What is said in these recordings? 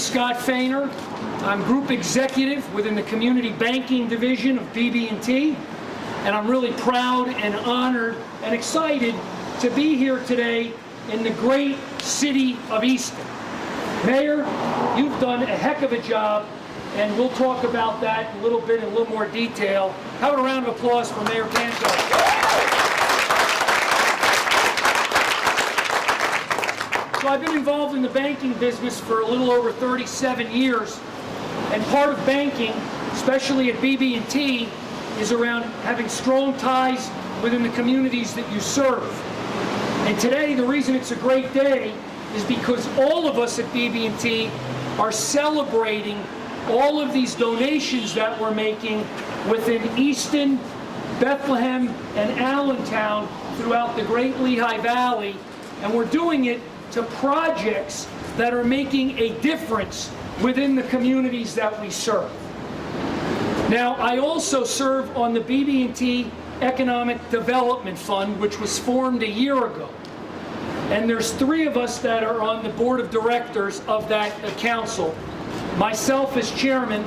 Scott Fainor. I'm Group Executive within the Community Banking Division of BB&T, and I'm really proud and honored and excited to be here today in the great city of Easton. Mayor, you've done a heck of a job, and we'll talk about that a little bit in a little more detail. How about a round of applause for Mayor Panto? So I've been involved in the banking business for a little over 37 years, and part of banking, especially at BB&T, is around having strong ties within the communities that you serve. And today, the reason it's a great day is because all of us at BB&T are celebrating all of these donations that we're making within Easton, Bethlehem, and Allentown throughout the great Lehigh Valley, and we're doing it to projects that are making a difference within the communities that we serve. Now, I also serve on the BB&T Economic Development Fund, which was formed a year ago. And there's 3 of us that are on the board of directors of that council. Myself as chairman,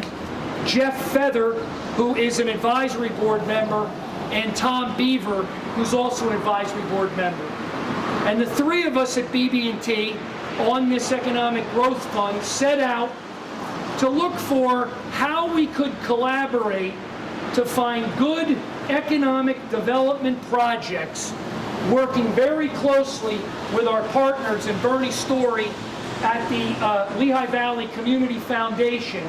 Jeff Feather, who is an advisory board member, and Tom Beaver, who's also an advisory board member. And the 3 of us at BB&T on this Economic Growth Fund set out to look for how we could collaborate to find good economic development projects, working very closely with our partners in Bernie Story at the Lehigh Valley Community Foundation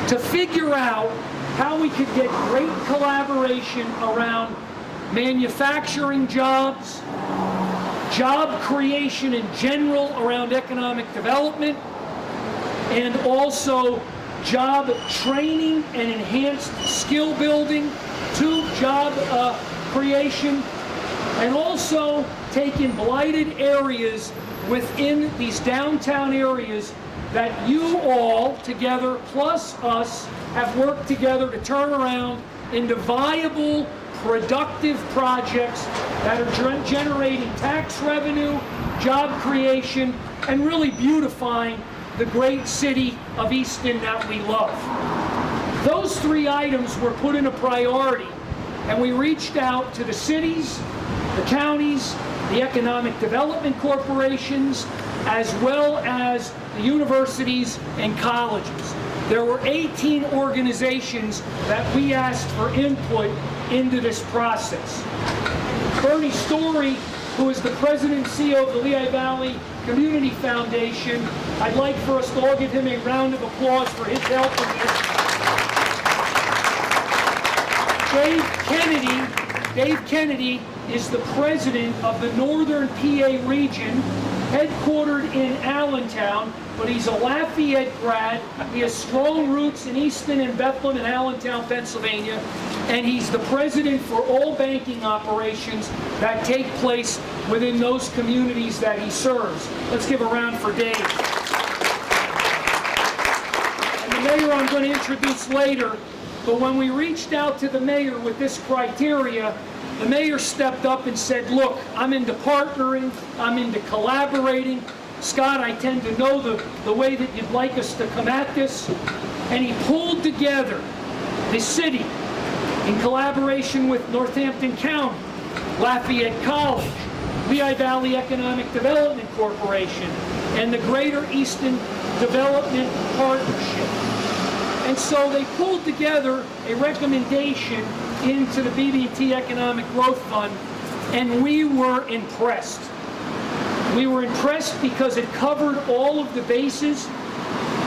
to figure out how we could get great collaboration around manufacturing jobs, job creation in general around economic development, and also job training and enhanced skill building to job creation, and also taking blighted areas within these downtown areas that you all together, plus us, have worked together to turn around into viable, productive projects that are generating tax revenue, job creation, and really beautifying the great city of Easton that we love. Those 3 items were put in a priority, and we reached out to the cities, the counties, the economic development corporations, as well as the universities and colleges. There were 18 organizations that we asked for input into this process. Bernie Story, who is the president and CEO of the Lehigh Valley Community Foundation, I'd like for us to all give him a round of applause for his help in this. Dave Kennedy is the president of the Northern PA region, headquartered in Allentown, but he's a Lafayette grad. He has strong roots in Easton and Bethlehem and Allentown, Pennsylvania, and he's the president for all banking operations that take place within those communities that he serves. Let's give a round for Dave. And the mayor I'm going to introduce later, but when we reached out to the mayor with this criteria, the mayor stepped up and said, look, I'm into partnering, I'm into collaborating. Scott, I tend to know the way that you'd like us to come at this. And he pulled together the city in collaboration with Northampton County, Lafayette College, Lehigh Valley Economic Development Corporation, and the Greater Easton Development Partnership. And so they pulled together a recommendation into the BB&T Economic Growth Fund, and we were impressed. We were impressed because it covered all of the bases.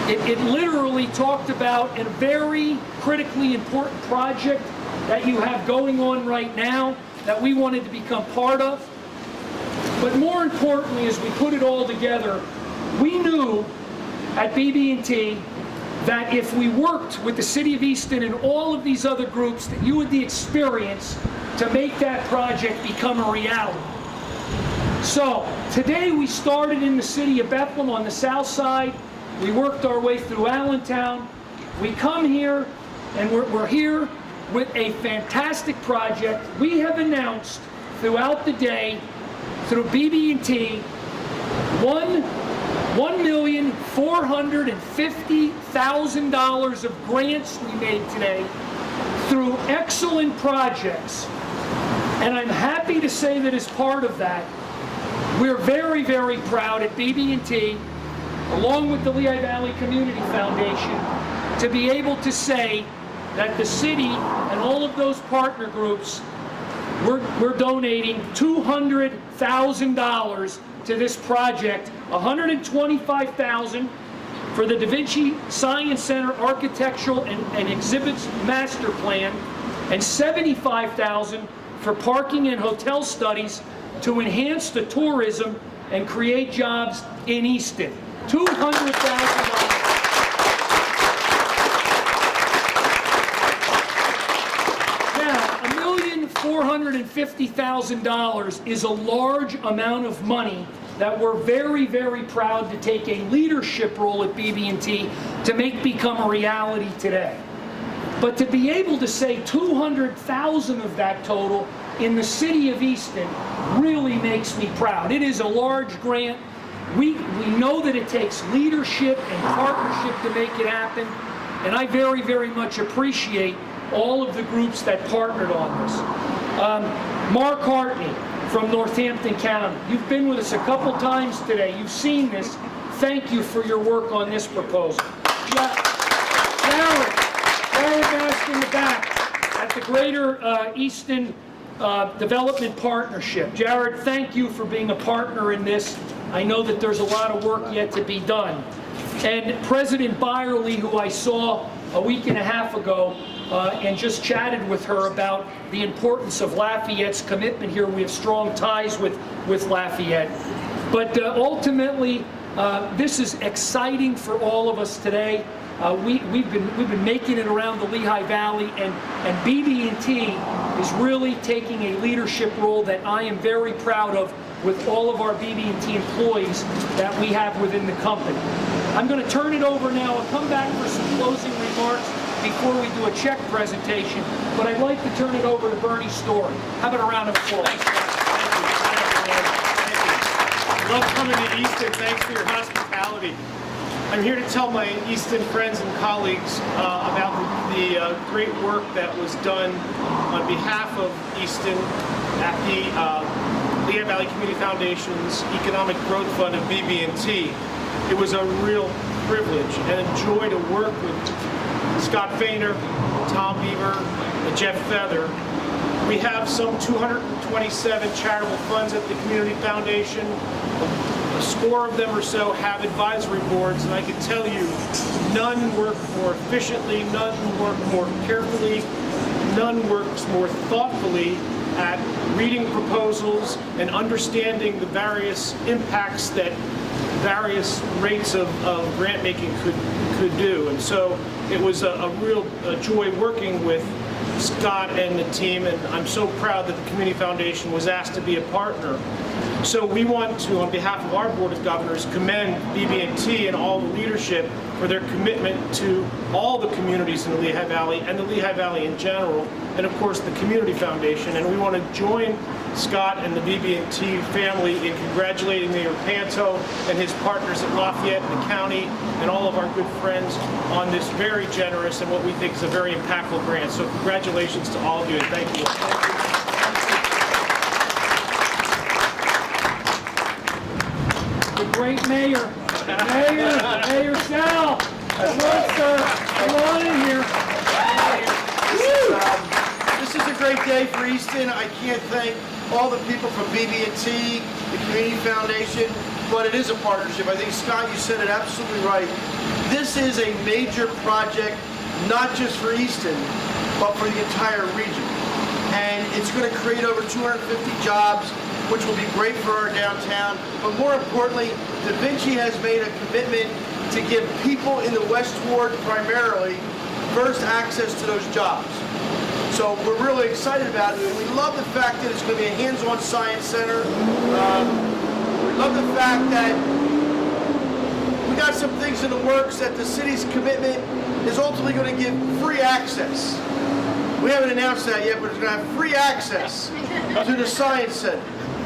It literally talked about a very critically important project that you have going on right now that we wanted to become part of. But more importantly, as we put it all together, we knew at BB&T that if we worked with the City of Easton and all of these other groups, that you had the experience to make that project become a reality. So today we started in the city of Bethlehem on the south side. We worked our way through Allentown. We come here, and we're here with a fantastic project. We have announced throughout the day, through BB&T, 1 $1,450,000 of grants we made today through excellent projects. And I'm happy to say that as part of that, we're very, very proud at BB&T, along with the Lehigh Valley Community Foundation, to be able to say that the city and all of those partner groups, we're donating $200,000 to this project, $125,000 for the Da Vinci Science Center Architectural and Exhibits Master Plan, and $75,000 for parking and hotel studies to enhance the tourism and create jobs in Easton. $200,000. $1,450,000 is a large amount of money that we're very, very proud to take a leadership role at BB&T to make become a reality today. But to be able to say $200,000 of that total in the city of Easton really makes me proud. It is a large grant. We know that it takes leadership and partnership to make it happen, and I very, very much appreciate all of the groups that partnered on this. Mark Hartney from Northampton County, you've been with us a couple times today. You've seen this. Thank you for your work on this proposal. Jared Bask in the back at the Greater Easton Development Partnership. Jared, thank you for being a partner in this. I know that there's a lot of work yet to be done. And President Byerly, who I saw a week and a half ago, and just chatted with her about the importance of Lafayette's commitment here. We have strong ties with Lafayette. But ultimately, this is exciting for all of us today. We've been making it around the Lehigh Valley, and BB&T is really taking a leadership role that I am very proud of with all of our BB&T employees that we have within the company. I'm going to turn it over now. I'll come back for some closing remarks before we do a check presentation, but I'd like to turn it over to Bernie Story. How about a round of applause? Thanks, Thank you. Love coming to Easton. Thanks for your hospitality. I'm here to tell my Easton friends and colleagues about the great work that was done on behalf of Easton at the Lehigh Valley Community Foundation's Economic Growth Fund of BB&T. It was a real privilege and a joy to work with Scott Fainor, Tom Beaver, and Jeff Feather. We have some 227 charitable funds at the Community Foundation. A score of them or so have advisory boards, and I can tell you, none work more efficiently, none work more carefully, none works more thoughtfully at reading proposals and understanding the various impacts that various rates of grant making could do. And so it was a real joy working with Scott and the team, and I'm so proud that the Community Foundation was asked to be a partner. So we want to, on behalf of our Board of Governors, commend BB&T and all the leadership for their commitment to all the communities in the Lehigh Valley and the Lehigh Valley in general, and of course the Community Foundation. And we want to join Scott and the BB&T family in congratulating Mayor Panto and his partners at Lafayette and the county and all of our good friends on this very generous and what we think is a very impactful grant. So congratulations to all of you, and thank you. The great Mayor, Mayor Sal. Come on, sir. Come on in here. This is a great day for Easton. I can't thank all the people from BB&T, the Community Foundation, but it is a partnership. I think, Scott, you said it absolutely right. This is a major project, not just for Easton, but for the entire region. And it's going to create over 250 jobs, which will be great for our downtown. But more importantly, Da Vinci has made a commitment to give people in the West Ward primarily first access to those jobs. So we're really excited about it, and we love the fact that it's going to be a hands-on science center. We love the fact that we got some things in the works that the city's commitment is ultimately going to give free access. We haven't announced that yet, but it's going to have free access to the science center.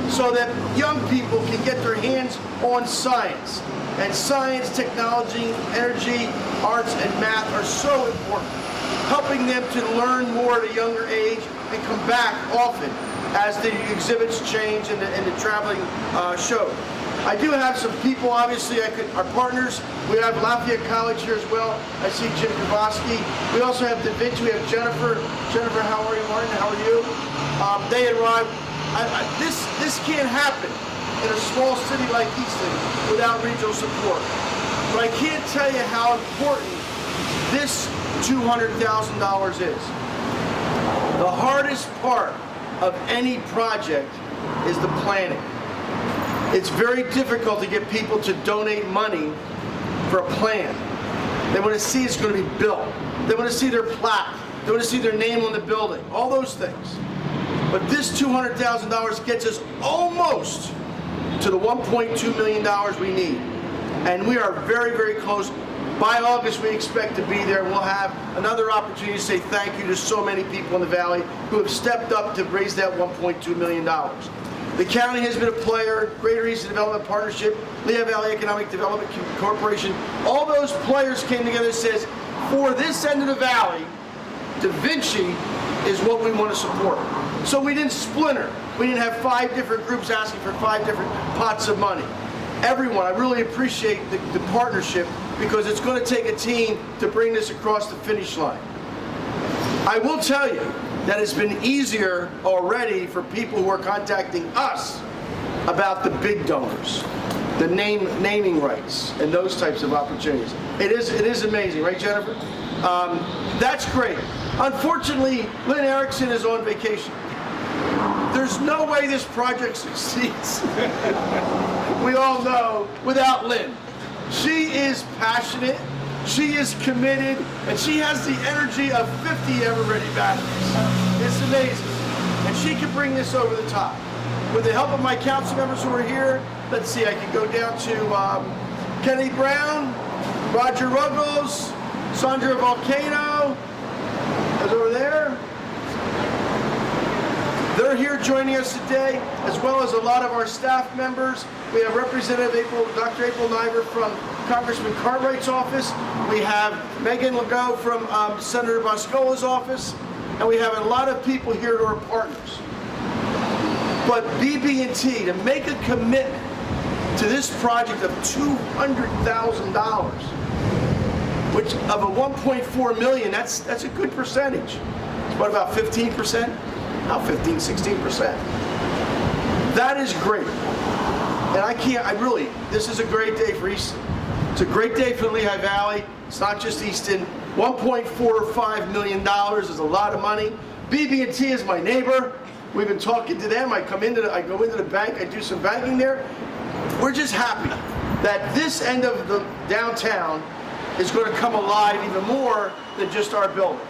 so that young people can get their hands on science. And science, technology, energy, arts, and math are so important. Helping them to learn more at a younger age and come back often as the exhibits change and the traveling show. I do have some people, obviously, our partners. We have Lafayette College here as well. I see Jim Kowalski. We also have Vinci. We have Jennifer. Jennifer, how are you, Martin? How are you? They arrived. This can't happen in a small city like Easton without regional support. But I can't tell you how important this $200,000 is. The hardest part of any project is the planning. It's very difficult to get people to donate money for a plan. They want to see it's going to be built. They want to see their plaque. They want to see their name on the building. All those things. But this $200,000 gets us almost to the $1.2 million we need. And we are very, very close. By August, we expect to be there. We'll have another opportunity to say thank you to so many people in the Valley who have stepped up to raise that $1.2 million. The county has been a player, Greater Easton Development Partnership, Lehigh Valley Economic Development Corporation. All those players came together and says, for this end of the valley, Da Vinci is what we want to support. So we didn't splinter. We didn't have 5 different groups asking for 5 different pots of money. Everyone, I really appreciate the partnership because it's going to take a team to bring this across the finish line. I will tell you that it's been easier already for people who are contacting us about the big donors, the naming rights, and those types of opportunities. It is amazing, right, Jennifer? That's great. Unfortunately, Lynn Erickson is on vacation. There's no way this project succeeds, we all know, without Lynn. She is passionate, she is committed, and she has the energy of 50 ever-ready batteries. It's amazing. And she can bring this over the top. With the help of my council members who are here, let's see, I can go down to Kenny Brown, Roger Ruggles, Sandra Volcano, is over there. They're here joining us today, as well as a lot of our staff members. We have Representative Dr. April Niver from Congressman Cartwright's office. We have Megan Legault from Senator Boscola's office. And we have a lot of people here who are partners. But BB&T, to make a commitment to this project of $200,000, which of a 1.4 million, that's a good percentage. It's what, about 15%? Now 15, 16%. That is great. And this is a great day for Easton. It's a great day for the Lehigh Valley. It's not just Easton. $1.45 million is a lot of money. BB&T is my neighbor. We've been talking to them. I go into the bank, I do some banking there. We're just happy that this end of the downtown is going to come alive even more than just our building.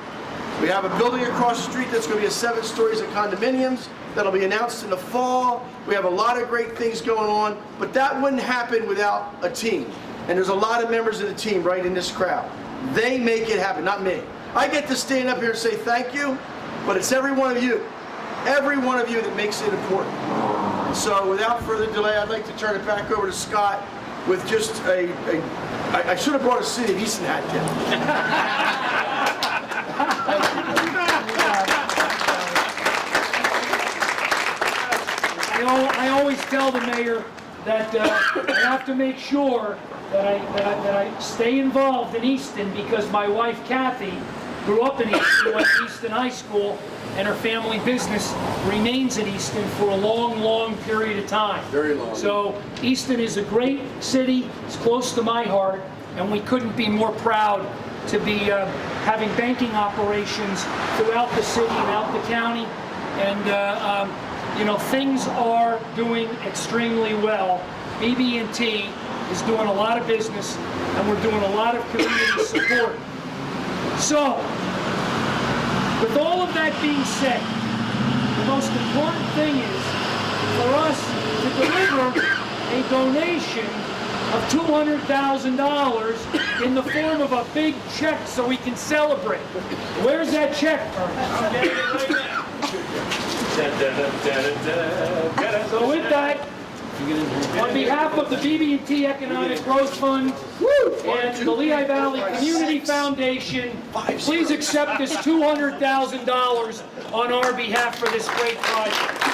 We have a building across the street that's going to be 7 stories of condominiums that'll be announced in the fall. We have a lot of great things going on, but that wouldn't happen without a team. And there's a lot of members of the team right in this crowd. They make it happen, not me. I get to stand up here and say thank you, but it's every one of you that makes it important. So without further delay, I'd like to turn it back over to Scott with just I should have brought a City of Easton hat down. I always tell the mayor that I have to make sure that I stay involved in Easton because my wife Kathy grew up in Easton, went to Easton High School, and her family business remains in Easton for a long, long period of time. Very long. So Easton is a great city. It's close to my heart, and we couldn't be more proud to be having banking operations throughout the city and out the county. And things are doing extremely well. BB&T is doing a lot of business, and we're doing a lot of community support. So, with all of that being said, the most important thing is for us to deliver a donation of $200,000 in the form of a big check so we can celebrate. Where's that check? I'm getting it right now. So with that, on behalf of the BB&T Economic Growth Fund and the Lehigh Valley Community Foundation, please accept this $200,000 on our behalf for this great project.